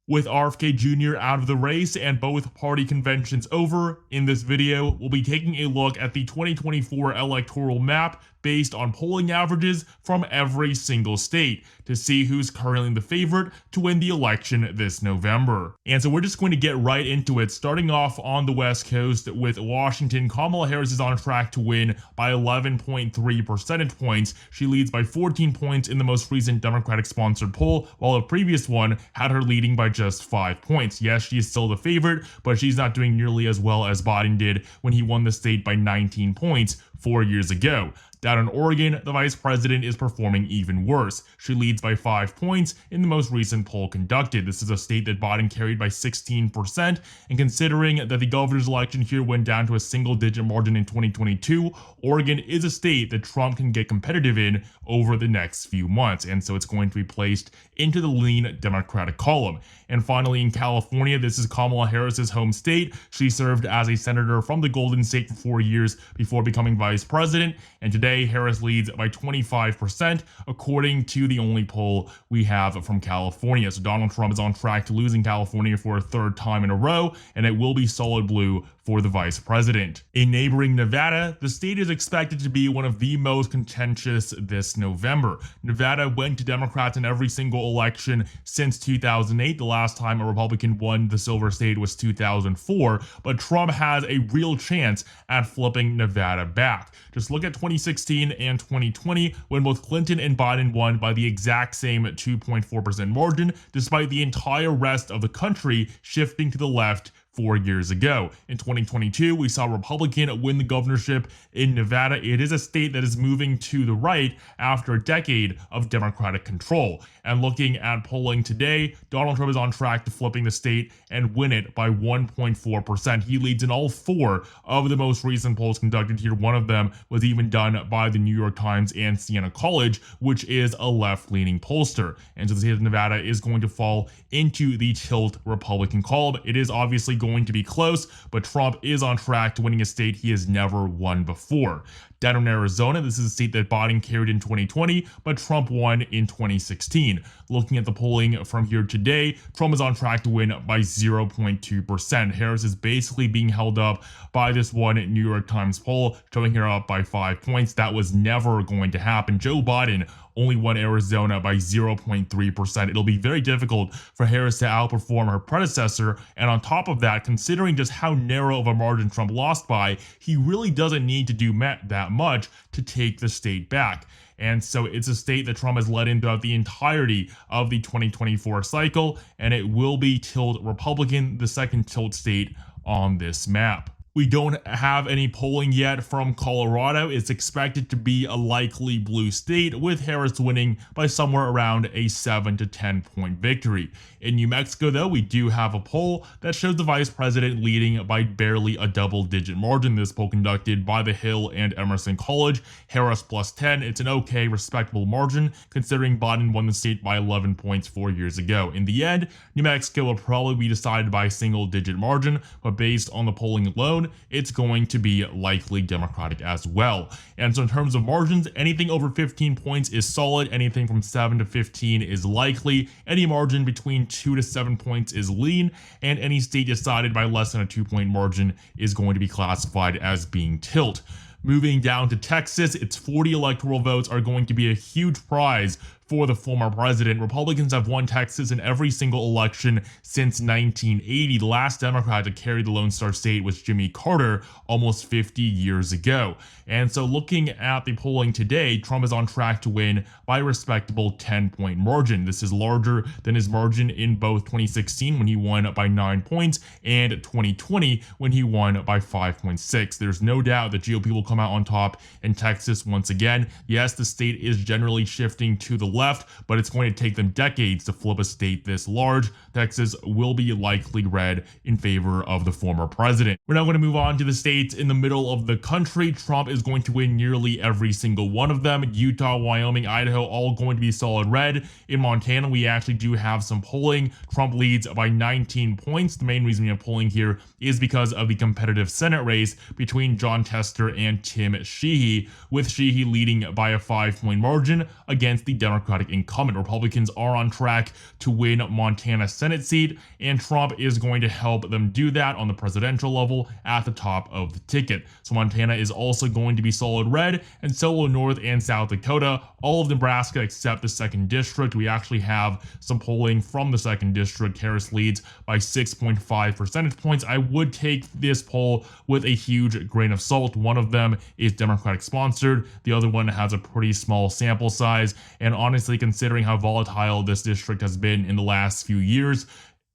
With RFK Jr. out of the race and both party conventions over, in this video, we'll be taking a look at the 2024 electoral map based on polling averages from every single state to see who's currently the favorite to win the election this November. And so we're just going to get right into it, starting off on the West Coast with Washington. Kamala Harris is on track to win by 11.3 percentage points. She leads by 14 points in the most recent Democratic-sponsored poll, while a previous one had her leading by just 5 points. Yes, she is still the favorite, but she's not doing nearly as well as Biden did when he won the state by 19 points 4 years ago. Down in Oregon, the vice president is performing even worse. She leads by 5 points in the most recent poll conducted. This is a state that Biden carried by 16%, and considering that the governor's election here went down to a single-digit margin in 2022, Oregon is a state that Trump can get competitive in over the next few months, and so it's going to be placed into the lean Democratic column. And finally, in California, this is Kamala Harris's home state. She served as a senator from the Golden State for 4 years before becoming vice president, and today Harris leads by 25%, according to the only poll we have from California. So Donald Trump is on track to losing California for a third time in a row, and it will be solid blue for the vice president. In neighboring Nevada, the state is expected to be one of the most contentious this November. Nevada went to Democrats in every single election since 2008. The last time a Republican won the silver state was 2004, but Trump has a real chance at flipping Nevada back. Just look at 2016 and 2020 when both Clinton and Biden won by the exact same 2.4% margin, despite the entire rest of the country shifting to the left 4 years ago. In 2022, we saw a Republican win the governorship in Nevada. It is a state that is moving to the right after a decade of Democratic control. And looking at polling today, Donald Trump is on track to flipping the state and win it by 1.4%. He leads in all 4 of the most recent polls conducted here. One of them was even done by the New York Times and Siena College, which is a left-leaning pollster. And so the state of Nevada is going to fall into the tilt Republican column. It is obviously going to be close, but Trump is on track to winning a state he has never won before. Down in Arizona, this is a state that Biden carried in 2020, but Trump won in 2016. Looking at the polling from here today, Trump is on track to win by 0.2%. Harris is basically being held up by this one New York Times poll, showing her up by 5 points. That was never going to happen. Joe Biden only won Arizona by 0.3%. It'll be very difficult for Harris to outperform her predecessor, and on top of that, considering just how narrow of a margin Trump lost by, he really doesn't need to do that much to take the state back. And so it's a state that Trump has led in throughout the entirety of the 2024 cycle, and it will be tilt Republican, the second tilt state on this map. We don't have any polling yet from Colorado. It's expected to be a likely blue state, with Harris winning by somewhere around a 7 to 10 point victory. In New Mexico, though, we do have a poll that shows the vice president leading by barely a double-digit margin. This poll conducted by The Hill and Emerson College. Harris plus 10. It's an okay, respectable margin, considering Biden won the state by 11 points 4 years ago. In the end, New Mexico will probably be decided by a single-digit margin, but based on the polling alone, it's going to be likely Democratic as well. And so in terms of margins, anything over 15 points is solid. Anything from 7 to 15 is likely. Any margin between 2 to 7 points is lean, and any state decided by less than a 2-point margin is going to be classified as being tilt. Moving down to Texas, its 40 electoral votes are going to be a huge prize for the former president. Republicans have won Texas in every single election since 1980. The last Democrat to carry the Lone Star State was Jimmy Carter almost 50 years ago. And so looking at the polling today, Trump is on track to win by a respectable 10-point margin. This is larger than his margin in both 2016 when he won by 9 points and 2020 when he won by 5.6. There's no doubt that GOP will come out on top in Texas once again. Yes, the state is generally shifting to the left, but it's going to take them decades to flip a state this large. Texas will be likely red in favor of the former president. We're now going to move on to the states in the middle of the country. Trump is going to win nearly every single one of them. Utah, Wyoming, Idaho, all going to be solid red. In Montana, we actually do have some polling. Trump leads by 19 points. The main reason we have polling here is because of the competitive Senate race between Jon Tester and Tim Sheehy, with Sheehy leading by a 5-point margin against the Democrat Democratic incumbent. Republicans are on track to win Montana Senate seat, and Trump is going to help them do that on the presidential level at the top of the ticket. So Montana is also going to be solid red, and so will North and South Dakota, all of Nebraska except the 2nd District. We actually have some polling from the 2nd District. Harris leads by 6.5 percentage points. I would take this poll with a huge grain of salt. One of them is Democratic sponsored. The other one has a pretty small sample size. And honestly, considering how volatile this district has been in the last few years,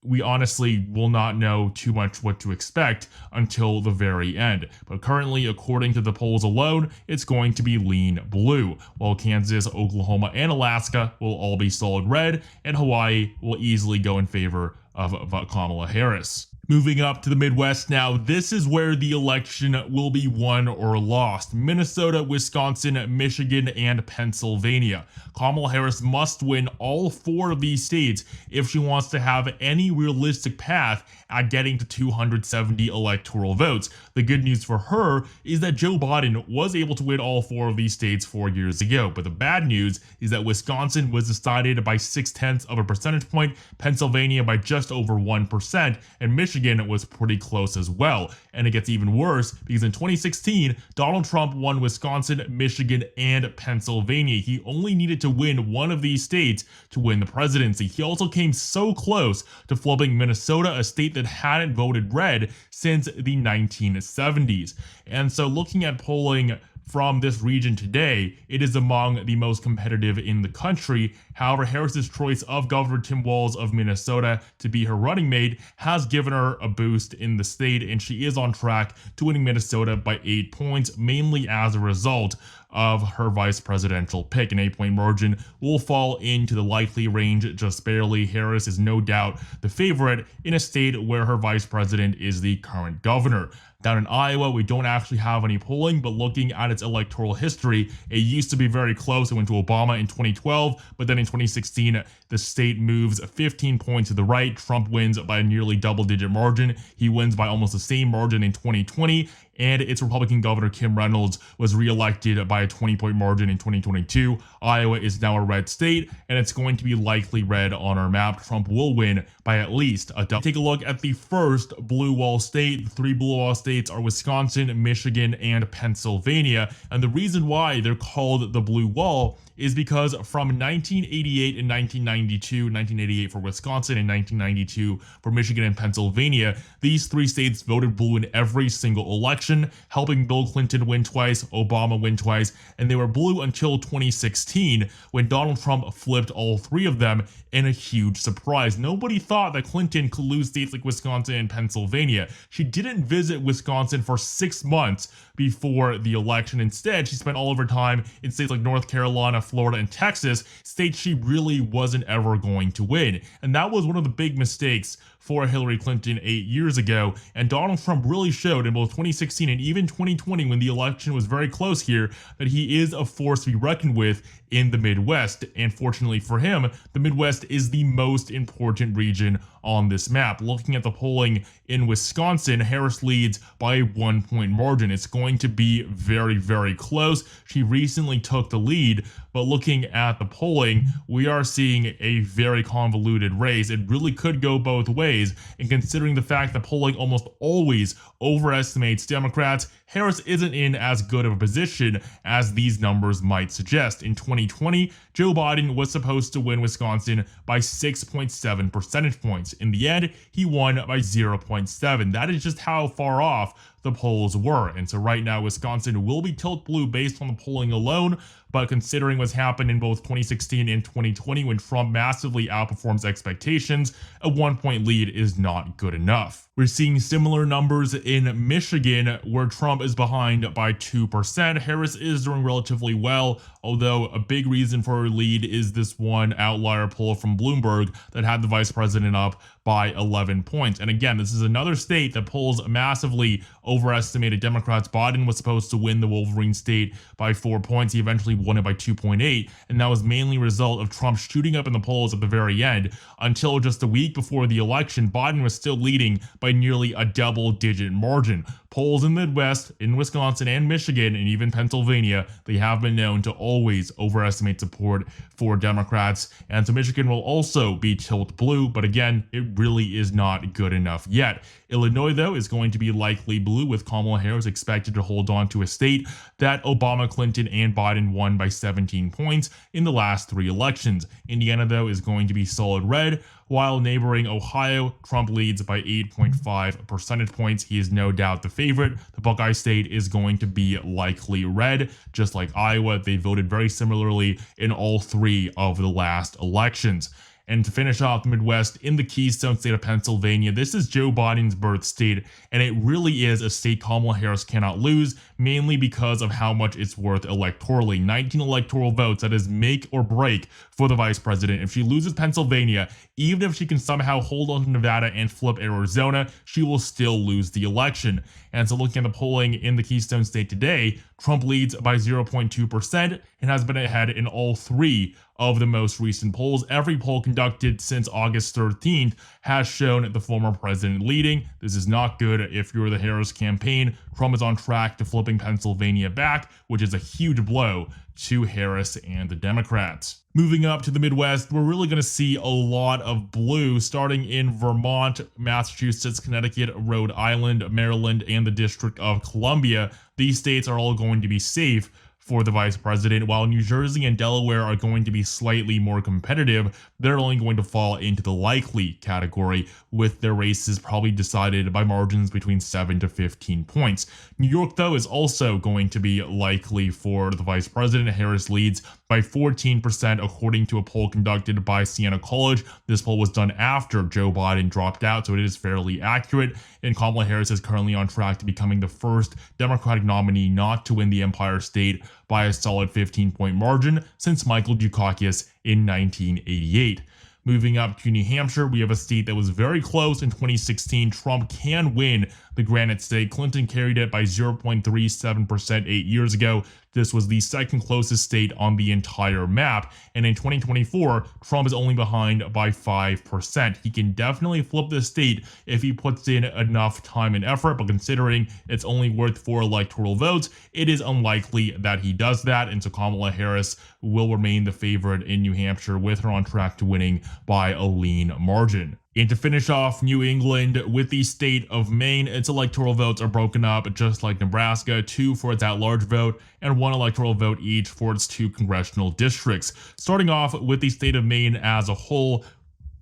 we honestly will not know too much what to expect until the very end. But currently, according to the polls alone, it's going to be lean blue, while Kansas, Oklahoma, and Alaska will all be solid red, and Hawaii will easily go in favor of Kamala Harris. Moving up to the Midwest now, this is where the election will be won or lost. Minnesota, Wisconsin, Michigan, and Pennsylvania. Kamala Harris must win all 4 of these states if she wants to have any realistic path at getting to 270 electoral votes. The good news for her is that Joe Biden was able to win all 4 of these states 4 years ago. But the bad news is that Wisconsin was decided by 0.6 of a percentage point, Pennsylvania by just over 1%, and Michigan was pretty close as well. And it gets even worse because in 2016, Donald Trump won Wisconsin, Michigan, and Pennsylvania. He only needed to win one of these states to win the presidency. He also came so close to flipping Minnesota, a state that hadn't voted red since the 1970s. And so looking at polling from this region today, it is among the most competitive in the country. However, Harris's choice of Governor Tim Walz of Minnesota to be her running mate has given her a boost in the state, and she is on track to winning Minnesota by 8 points, mainly as a result of her vice presidential pick. An 8-point margin will fall into the likely range just barely. Harris is no doubt the favorite in a state where her vice president is the current governor. Down in Iowa, we don't actually have any polling, but looking at its electoral history, it used to be very close. It went to Obama in 2012, but then in 2016, the state moves 15 points to the right. Trump wins by a nearly double-digit margin. He wins by almost the same margin in 2020, and its Republican governor Kim Reynolds was reelected by a 20-point margin in 2022. Iowa is now a red state, and it's going to be likely red on our map. Trump will win by at least a double. Take a look at the first blue wall state. The 3 blue wall states are Wisconsin, Michigan, and Pennsylvania. And the reason why they're called the blue wall is because from 1988 and 1992, 1988 for Wisconsin and 1992 for Michigan and Pennsylvania, these 3 states voted blue in every single election, helping Bill Clinton win twice, Obama win twice, and they were blue until 2016 when Donald Trump flipped all 3 of them in a huge surprise. Nobody thought that Clinton could lose states like Wisconsin and Pennsylvania. She didn't visit Wisconsin for 6 months before the election. Instead, she spent all of her time in states like North Carolina, Florida, and Texas, states she really wasn't ever going to win. And that was one of the big mistakes for Hillary Clinton 8 years ago. And Donald Trump really showed in both 2016 and even 2020, when the election was very close here, that he is a force to be reckoned with in the Midwest. And fortunately for him, the Midwest is the most important region on this map. Looking at the polling in Wisconsin, Harris leads by a 1-point margin. It's going to be very, very close. She recently took the lead, but looking at the polling, we are seeing a very convoluted race. It really could go both ways, and considering the fact that polling almost always overestimates Democrats, Harris isn't in as good of a position as these numbers might suggest. In 2020, Joe Biden was supposed to win Wisconsin by 6.7 percentage points. In the end, he won by 0.7. That is just how far off the polls were. And so right now, Wisconsin will be tilt blue based on the polling alone, but considering what's happened in both 2016 and 2020 when Trump massively outperforms expectations, a 1-point lead is not good enough. We're seeing similar numbers in Michigan, where Trump is behind by 2%. Harris is doing relatively well, although a big reason for her lead is this one outlier poll from Bloomberg that had the vice president up by 11 points. And again, this is another state that polls massively overestimated Democrats. Biden was supposed to win the Wolverine state by 4 points. He eventually won it by 2.8, and that was mainly a result of Trump shooting up in the polls at the very end. Until just a week before the election, Biden was still leading by nearly a double-digit margin. polls in the Midwest, in Wisconsin and Michigan, and even Pennsylvania, they have been known to always overestimate support for Democrats. And so Michigan will also be tilt blue, but again, it really is not good enough yet. Illinois, though, is going to be likely blue, with Kamala Harris expected to hold on to a state that Obama, Clinton, and Biden won by 17 points in the last 3 elections. Indiana, though, is going to be solid red, while neighboring Ohio, Trump leads by 8.5 percentage points. He is no doubt the favorite. The Buckeye State is going to be likely red, just like Iowa. They voted very similarly in all 3 of the last elections. And to finish off the Midwest, in the Keystone State of Pennsylvania, this is Joe Biden's birth state, and it really is a state Kamala Harris cannot lose, mainly because of how much it's worth electorally. 19 electoral votes, that is make or break for the vice president. If she loses Pennsylvania, even if she can somehow hold on to Nevada and flip Arizona, she will still lose the election. And so looking at the polling in the Keystone State today, Trump leads by 0.2% and has been ahead in all 3 of the most recent polls. Every poll conducted since August 13th has shown the former president leading. This is not good if you're the Harris campaign. Trump is on track to flipping Pennsylvania back, which is a huge blow to Harris and the Democrats. Moving up to the Midwest, we're really going to see a lot of blue, starting in Vermont, Massachusetts, Connecticut, Rhode Island, Maryland, and the District of Columbia. These states are all going to be safe for the vice president, while New Jersey and Delaware are going to be slightly more competitive. They're only going to fall into the likely category, with their races probably decided by margins between 7 to 15 points. New York, though, is also going to be likely for the vice president. Harris leads by 14%, according to a poll conducted by Siena College. This poll was done after Joe Biden dropped out, so it is fairly accurate. And Kamala Harris is currently on track to becoming the first Democratic nominee not to win the Empire State by a solid 15-point margin since Michael Dukakis in 1988. Moving up to New Hampshire, we have a state that was very close in 2016. Trump can win the Granite State. Clinton carried it by 0.37% 8 years ago. This was the second closest state on the entire map. And in 2024, Trump is only behind by 5%. He can definitely flip the state if he puts in enough time and effort, but considering it's only worth 4 electoral votes, it is unlikely that he does that. And so Kamala Harris will remain the favorite in New Hampshire, with her on track to winning by a lean margin. And to finish off New England, with the state of Maine, its electoral votes are broken up just like Nebraska, 2 for its at-large vote and 1 electoral vote each for its 2 congressional districts. Starting off with the state of Maine as a whole,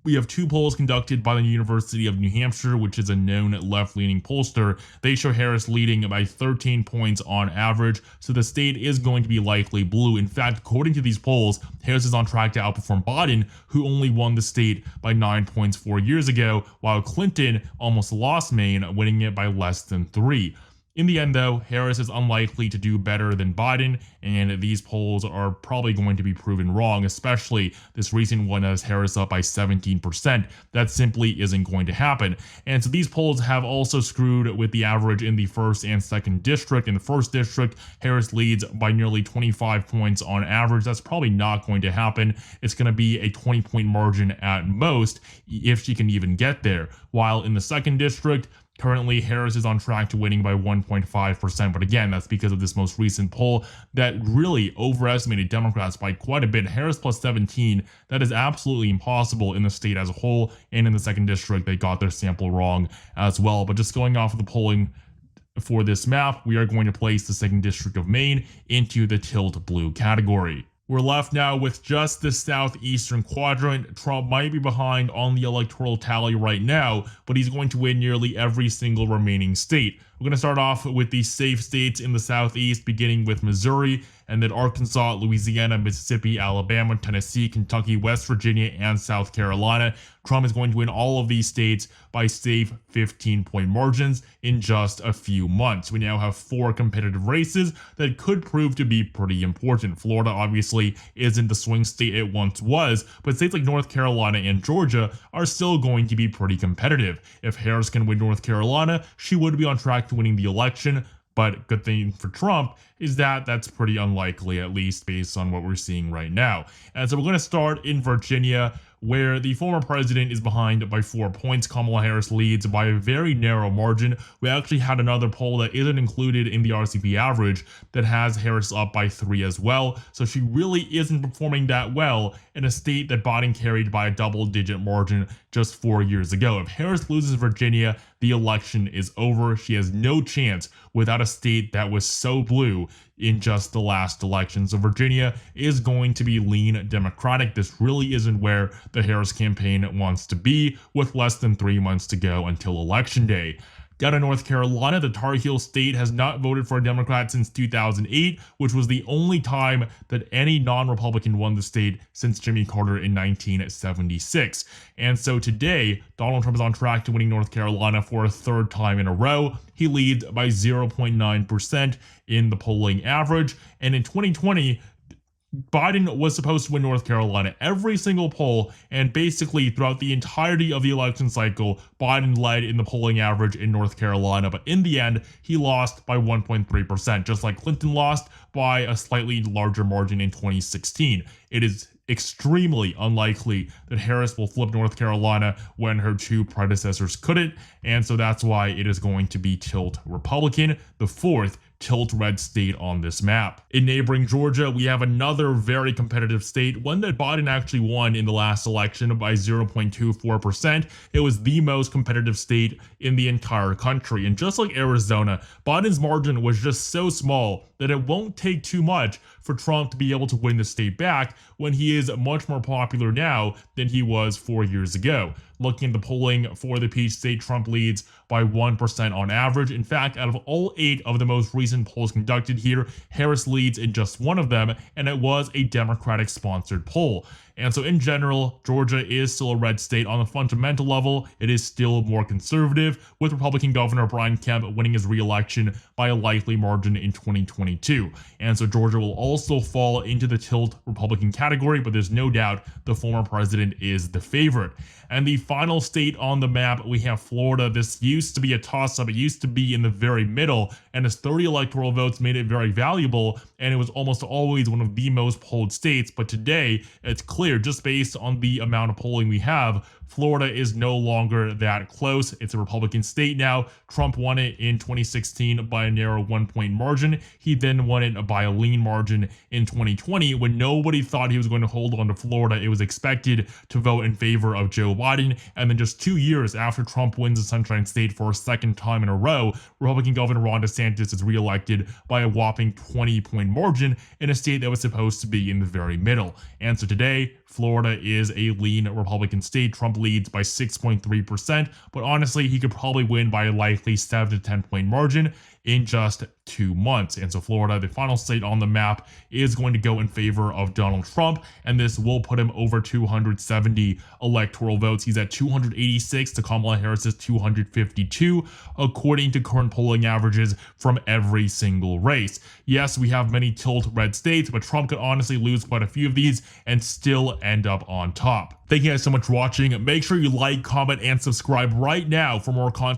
we have 2 polls conducted by the University of New Hampshire, which is a known left-leaning pollster. They show Harris leading by 13 points on average, so the state is going to be likely blue. In fact, according to these polls, Harris is on track to outperform Biden, who only won the state by 9 points 4 years ago, while Clinton almost lost Maine, winning it by less than 3. In the end, though, Harris is unlikely to do better than Biden, and these polls are probably going to be proven wrong, especially this recent one has Harris up by 17%. That simply isn't going to happen. And so these polls have also screwed with the average in the 1st and 2nd district. In the 1st district, Harris leads by nearly 25 points on average. That's probably not going to happen. It's going to be a 20-point margin at most, if she can even get there. While in the 2nd district, currently, Harris is on track to winning by 1.5%, but again, that's because of this most recent poll that really overestimated Democrats by quite a bit. Harris plus 17, that is absolutely impossible in the state as a whole, and in the 2nd district, they got their sample wrong as well. But just going off of the polling for this map, we are going to place the 2nd district of Maine into the tilt blue category. We're left now with just the southeastern quadrant. Trump might be behind on the electoral tally right now, but he's going to win nearly every single remaining state. We're going to start off with the safe states in the southeast, beginning with Missouri, and then Arkansas, Louisiana, Mississippi, Alabama, Tennessee, Kentucky, West Virginia, and South Carolina. Trump is going to win all of these states by safe 15-point margins in just a few months. We now have 4 competitive races that could prove to be pretty important. Florida obviously isn't the swing state it once was, but states like North Carolina and Georgia are still going to be pretty competitive. If Harris can win North Carolina, she would be on track to winning the election. But good thing for Trump is that that's pretty unlikely, at least based on what we're seeing right now. And so we're going to start in Virginia, where the former president is behind by 4 points. Kamala Harris leads by a very narrow margin. We actually had another poll that isn't included in the RCP average that has Harris up by 3 as well. So she really isn't performing that well in a state that Biden carried by a double-digit margin just 4 years ago. If Harris loses Virginia, the election is over. She has no chance without a state that was so blue in just the last election. So Virginia is going to be lean Democratic. This really isn't where the Harris campaign wants to be with less than 3 months to go until Election Day. Down in North Carolina, the Tar Heel state has not voted for a Democrat since 2008, which was the only time that any non-Republican won the state since Jimmy Carter in 1976. And so today, Donald Trump is on track to winning North Carolina for a 3rd time in a row. He leads by 0.9% in the polling average. And in 2020, Biden was supposed to win North Carolina every single poll, and basically throughout the entirety of the election cycle, Biden led in the polling average in North Carolina, but in the end, he lost by 1.3%, just like Clinton lost by a slightly larger margin in 2016. It is extremely unlikely that Harris will flip North Carolina when her 2 predecessors couldn't, and so that's why it is going to be tilt Republican, the 4th tilt red state on this map. In neighboring Georgia, we have another very competitive state, one that Biden actually won in the last election by 0.24%. It was the most competitive state in the entire country. And just like Arizona, Biden's margin was just so small that it won't take too much for Trump to be able to win the state back when he is much more popular now than he was 4 years ago. Looking at the polling for the Peach State, Trump leads by 1% on average. In fact, out of all 8 of the most recent polls conducted here, Harris leads in just 1 of them, and it was a Democratic-sponsored poll. And so in general, Georgia is still a red state. On the fundamental level, it is still more conservative, with Republican Governor Brian Kemp winning his re-election by a likely margin in 2022. And so Georgia will also fall into the tilt Republican category, but there's no doubt the former president is the favorite. And the final state on the map, we have Florida. This used to be a toss-up. It used to be in the very middle, and its 30 electoral votes made it very valuable, and it was almost always one of the most polled states. But today, it's clear, just based on the amount of polling we have, Florida is no longer that close. It's a Republican state now. Trump won it in 2016 by a narrow 1-point margin. He then won it by a lean margin in 2020 when nobody thought he was going to hold on to Florida. It was expected to vote in favor of Joe Biden. And then just 2 years after Trump wins the Sunshine State for a 2nd time in a row, Republican Governor Ron DeSantis is reelected by a whopping 20-point margin in a state that was supposed to be in the very middle. And so today, Florida is a lean Republican state. Trump leads by 6.3%, but honestly, he could probably win by a likely 7 to 10 point margin in just 2 months. And so Florida, the final state on the map, is going to go in favor of Donald Trump, and this will put him over 270 electoral votes. He's at 286 to Kamala Harris's 252, according to current polling averages from every single race. Yes, we have many tilt red states, but Trump could honestly lose quite a few of these and still end up on top. Thank you guys so much for watching. Make sure you like, comment, and subscribe right now for more content.